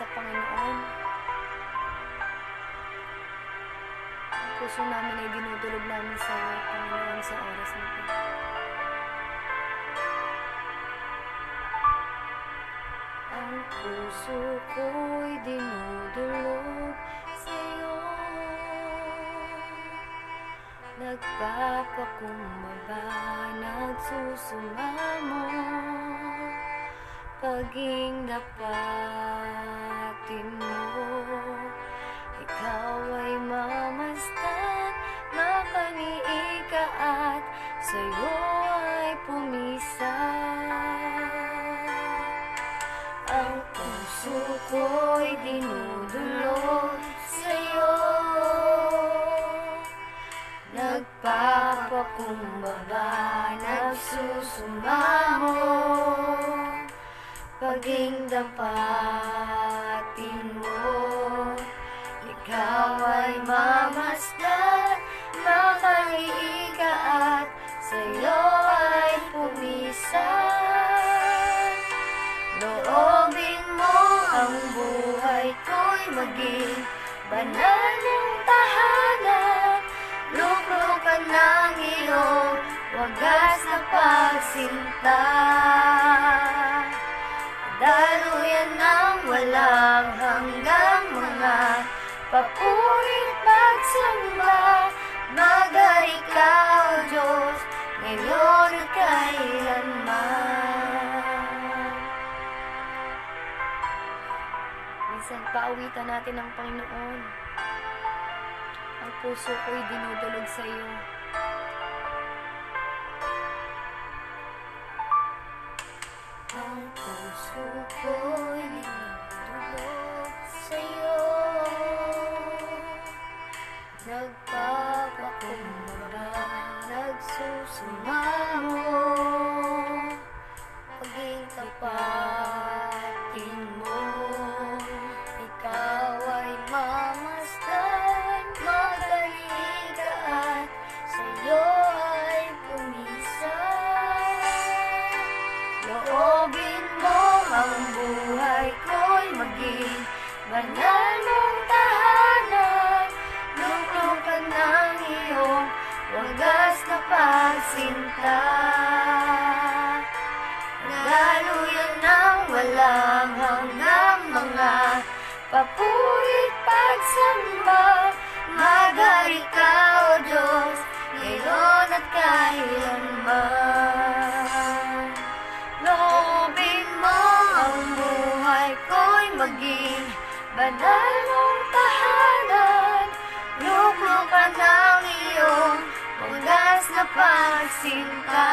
sa Panginoon. Ang puso namin ay dinudulog namin sa iyo, Panginoon, sa oras na ito. Ang puso ko'y dinudulog sa iyo, nagpapakumbaba, nagsusumamo, paging dapatin mo. Ikaw ay mamasdan, mapaniig ka at sa'yo ay pumisan. Ang puso ko'y dinudulog sa'yo, nagpapakumbaba, nagsusumamo, paging dapatin mo. Ikaw ay mamasdan, makaliig ka at sa'yo ay pumisan. Loobin mo ang buhay ko'y maging banal mong tahanan, luklukan ng iyong wagas na pagsinta. Daluyan ng walang hanggang mga papurit pagsamba, magari ka, O Diyos, ngayon at kailanman. Minsan paawitan natin ang Panginoon. Ang puso ko'y dinudulog sa iyo. Ang puso ko'y dinudulog sa iyo, nagpapakumbaba, nagsusumamo, paging tapatin mo. Ikaw ay mamasdan, magaling ka at sa'yo ay pumisan. Loobin mo ang buhay ko'y maging banal mong tahanan, luklukan ng iyong wagas na pagsinta. Daluyan ng walang hanggang mga papurit pagsamba, magari ka, O Diyos, ngayon at kailanman. Loobin mo ang buhay ko'y maging banal mong tahanan, luklukan ng iyong wagas na pagsinta.